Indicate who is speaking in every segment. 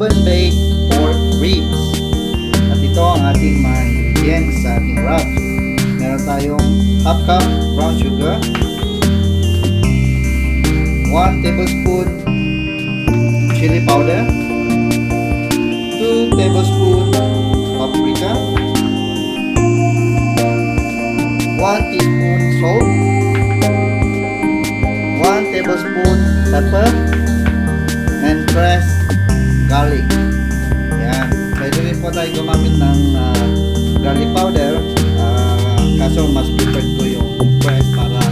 Speaker 1: oven-baked pork ribs. At ito ang ating mga ingredients sa ating wrap. Meron tayong half cup brown sugar, 1 tablespoon chili powder, 2 tablespoon paprika, 1 teaspoon salt, 1 tablespoon pepper, and pressed garlic. Yan. Pwede rin po tayo gumamit ng garlic powder. Kaso mas preferred ko yung pressed para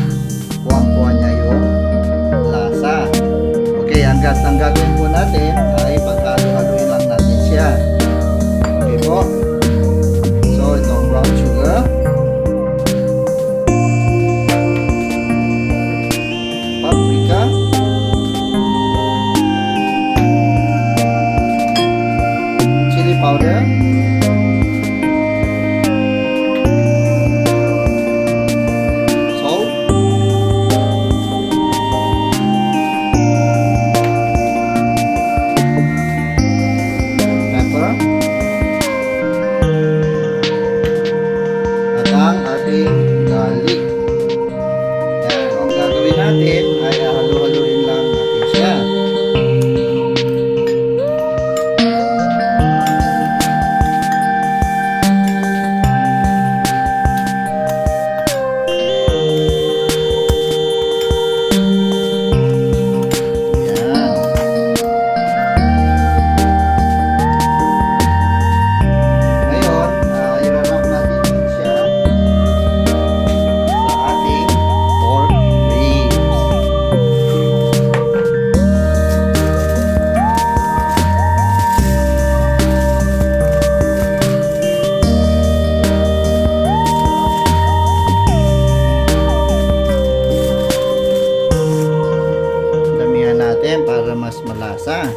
Speaker 1: kuha niya yung lasa. Okay, ang gagawin po natin ay pagkalo-haluin lang natin siya. Okay po. So, itong brown sugar, paprika, chili powder, salt, pepper, at ang ating garlic. Yan. Ang gagawin natin ay halu-haluin lang natin siya. Yan. Ngayon, i-wrap natin siya sa ating pork ribs. Damihan natin para mas malasa.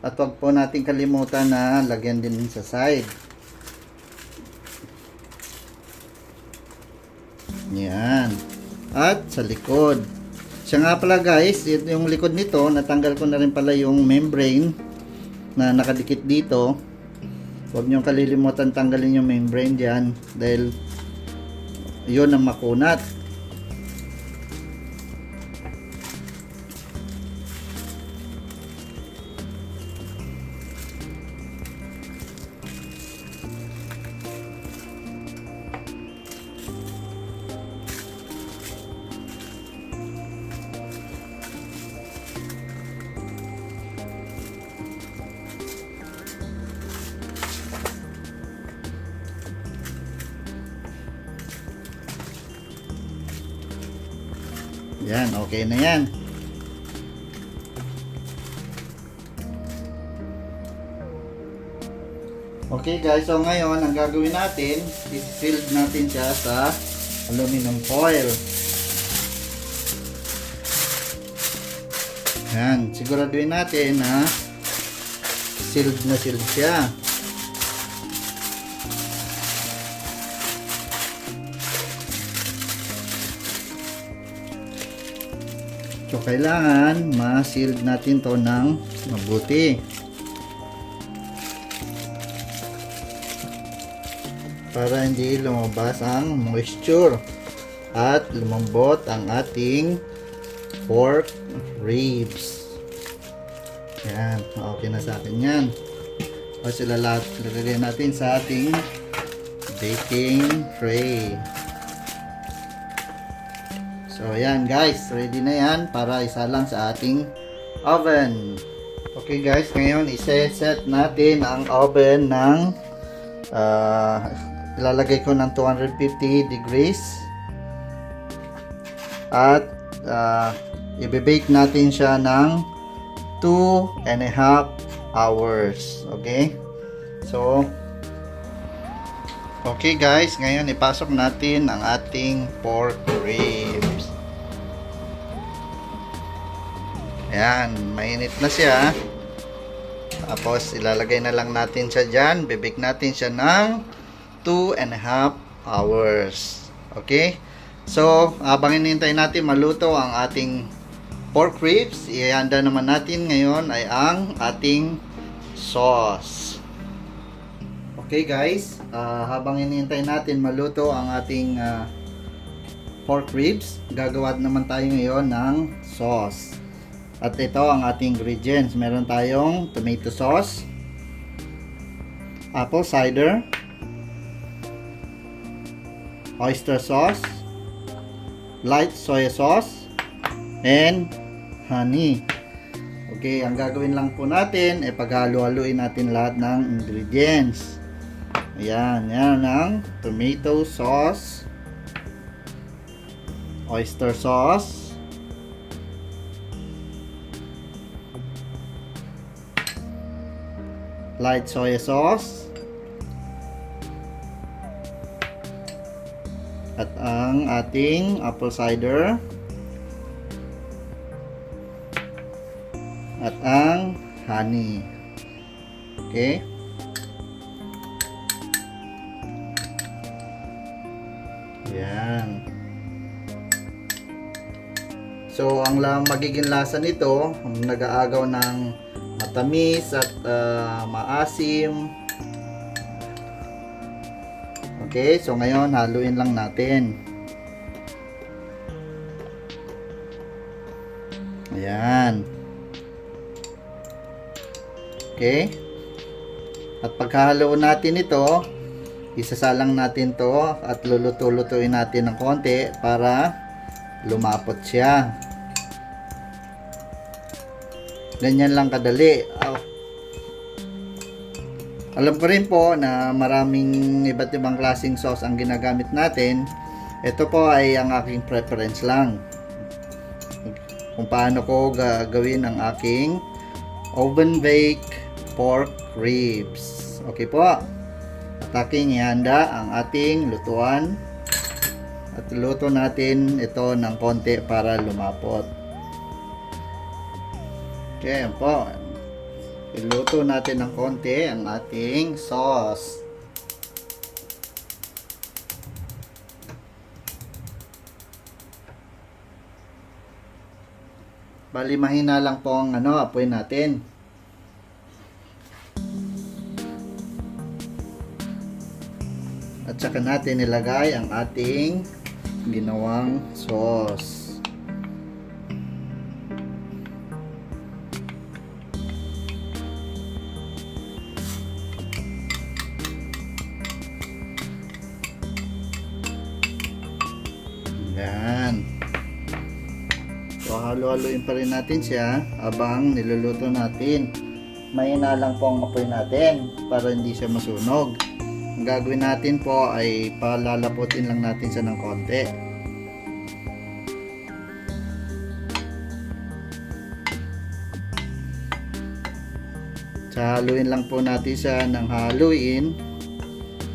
Speaker 1: At wag po natin kalimutan na lagyan din sa side. Yan. At sa likod. Siya nga pala guys, yung likod nito, natanggal ko na rin pala yung membrane na nakadikit dito. Huwag nyo kalilimutan tanggalin yung membrane dyan dahil yun ang makunat. Yan, okay na yan. Okay guys, so ngayon ang gagawin natin is fill natin siya sa aluminum foil. Yan, siguraduhin natin na sealed na sealed siya. So, kailangan ma-sealed natin to ng mabuti. Para hindi lumabas ang moisture at lumambot ang ating pork ribs. Yan, okay na sa atin yan. Tapos ilalagay natin sa ating baking tray. So, ayan guys, ready na yan para isalang sa ating oven. Okay guys, ngayon isa-set natin ang oven ng ilalagay ko ng 250 degrees at i-bake natin siya ng 2.5 hours. Okay? So, okay guys, ngayon ipasok natin ang ating pork ribs. Ayan, mainit na siya. Tapos ilalagay na lang natin siya dyan. Bibake natin siya ng 2.5 hours. Okay? So, habang hinihintay natin maluto ang ating pork ribs, ihanda naman natin ngayon ay ang ating sauce. Okay guys, habang hinihintay natin maluto ang ating pork ribs, gagawa naman tayo ngayon ng sauce. At ito ang ating ingredients. Meron tayong tomato sauce, apple cider, oyster sauce, light soy sauce, and honey. Okay, ang gagawin lang po natin ay paghalo-haluin natin lahat ng ingredients. Ayan, yan ang tomato sauce, oyster sauce, light soy sauce, at ang ating apple cider, at ang honey. Okay? Ayan. So, ang magiging lasa nito, nag-aagaw ng matamis at maasim. Okay, so ngayon haluin lang natin. Ayan. Okay. At pagkahalo natin ito, isasalang natin to at luluto-lutuin natin ng konti para lumapot siya. Ganyan lang kadali. Alam ko rin po na maraming iba't ibang klaseng sauce ang ginagamit natin. Ito po ay ang aking preference lang. Kung paano ko gagawin ang aking oven bake pork ribs. Okay po. At aking ihanda ang ating lutuan. At luto natin ito ng konti para lumapot. Okay, yan po. Iluto natin ng konti ang ating sauce. Bali mahina lang po ang apoy natin. At saka natin ilagay ang ating ginawang sauce. Yan. So, halo-haloin pa rin natin siya habang niluluto natin. Mahina lang po ang apoy natin para hindi siya masunog. Ang gagawin natin po ay palalaputin lang natin siya ng konti. So, haluin lang po natin siya ng haluin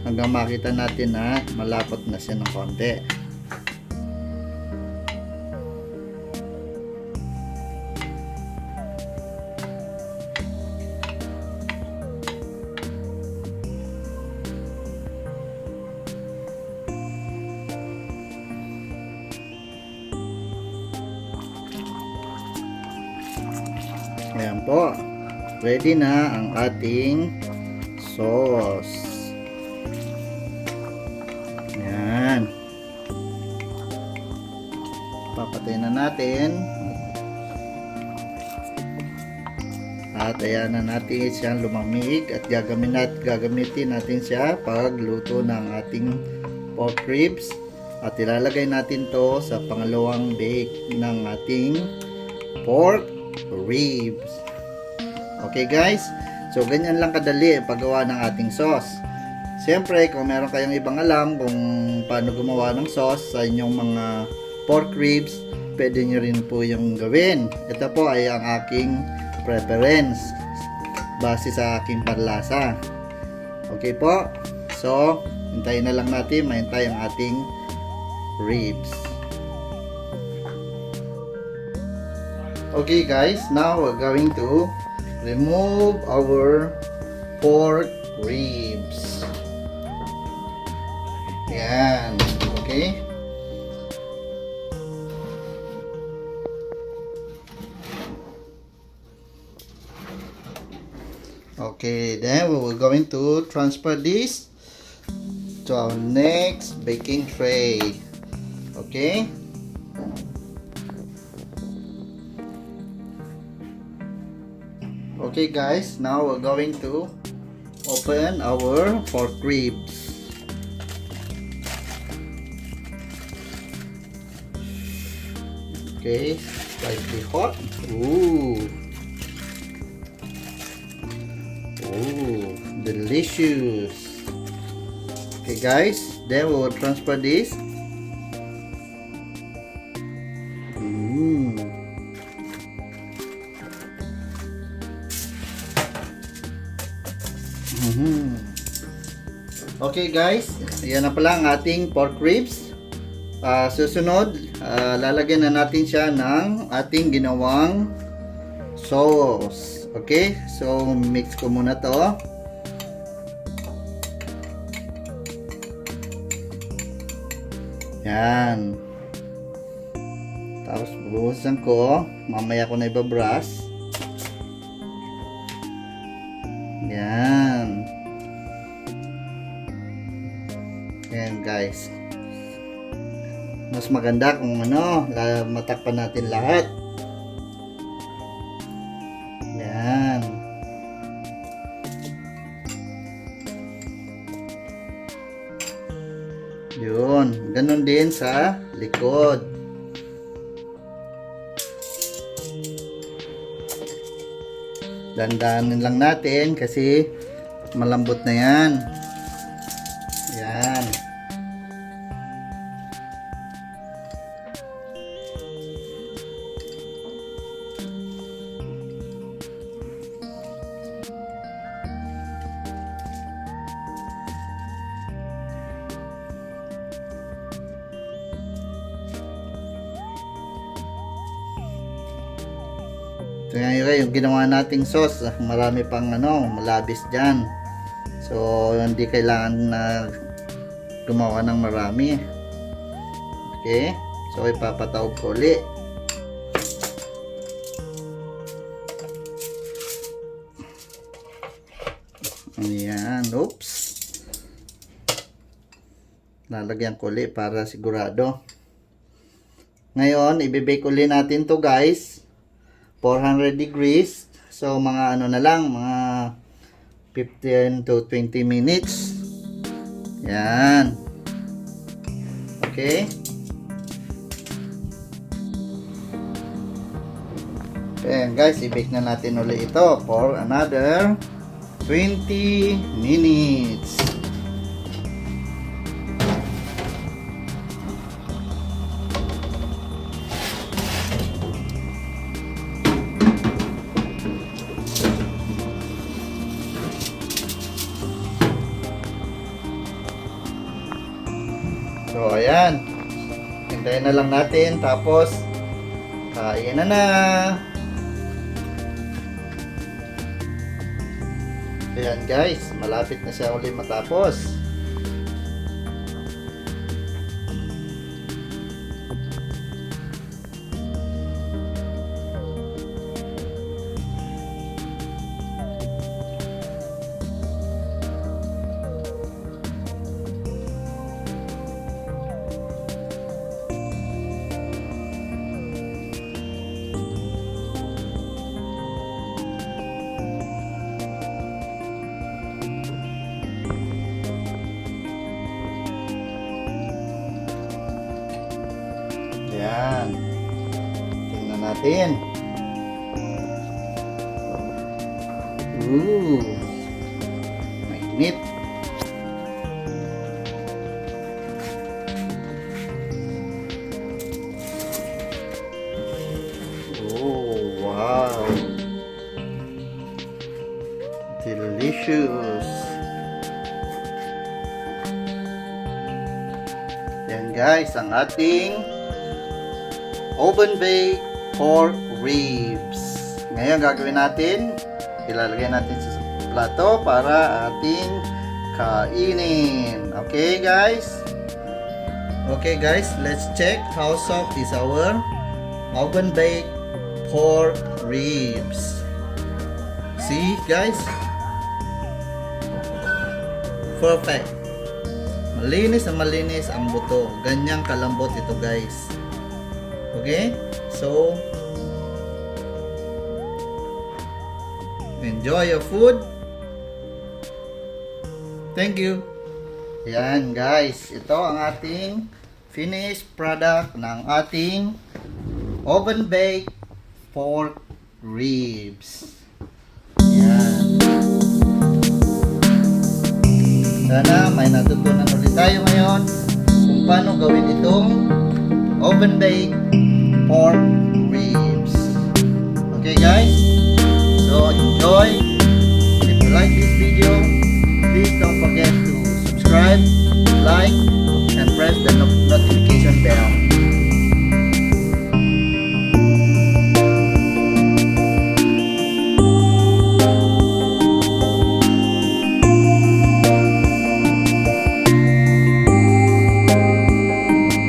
Speaker 1: hanggang makita natin na malapot na siya ng konti. Ayan po. Ready na ang ating sauce. Ayan. Papatay na natin. At ayan na natin siyang lumamig at gagamitin natin siya pagluto ng ating pork ribs. At ilalagay natin to sa pangalawang bake ng ating pork ribs. Okay guys, so ganyan lang kadali paggawa ng ating sauce. Siyempre, kung meron kayong ibang alam kung paano gumawa ng sauce sa inyong mga pork ribs, pwede nyo rin po yung gawin. Ito po ay ang aking preference base sa aking panlasa. Okay po, so hintayin na lang natin mahintay ang ating ribs. Okay guys, now we're going to remove our pork ribs. Yan. Okay. Okay, then we will going to transfer this to our next baking tray. Okay. Okay guys, now we're going to open our pork ribs. Okay, slightly hot. Ooh. Oh, delicious. Okay guys, then we will transfer this. Okay guys, yan na pala ang ating pork ribs. Susunod, lalagyan na natin siya ng ating ginawang sauce. Okay, so mix ko muna to. Yan. Tapos buhusan ko. Mamaya ko na ibabrush. Yan. Yan guys. Mas maganda kung matakpan natin lahat. Yan. Yun. Ganon din sa likod. Dandanin lang natin kasi malambot na yan. Yan. So yan yung ginawa nating sauce, marami pang malabis dyan. So hindi kailangan na gumawa ng marami. Okay, so ipapataob ko ulit. Ayan, oops. Lalagyan ko ulit para sigurado. Ngayon, ibibake ulit natin to guys. 400 degrees. So mga na lang, mga 15 to 20 minutes. Yan. Okay. Ayan guys, i-bake na natin ulit ito for another 20 minutes. So ayan, hintayin na lang natin tapos kain na. Ayan guys, malapit na siya ulit matapos. Yan. Tingnan natin. Mainit. Oh, wow. Delicious. Yan guys, ang ating oven baked pork ribs. Ngayon gagawin natin, ilalagay natin sa plato para ating kainin. Okay guys? Okay guys, let's check how soft is our oven baked pork ribs. See guys? Perfect. Malinis na malinis ang buto. Ganyang kalambot ito guys. Okay? So, enjoy your food. Thank you. Yan guys, ito ang ating finished product ng ating oven baked pork ribs. Yan. Sana may natutunan ulit tayo ngayon kung paano gawin itong oven baked pork ribs. Okay guys? So enjoy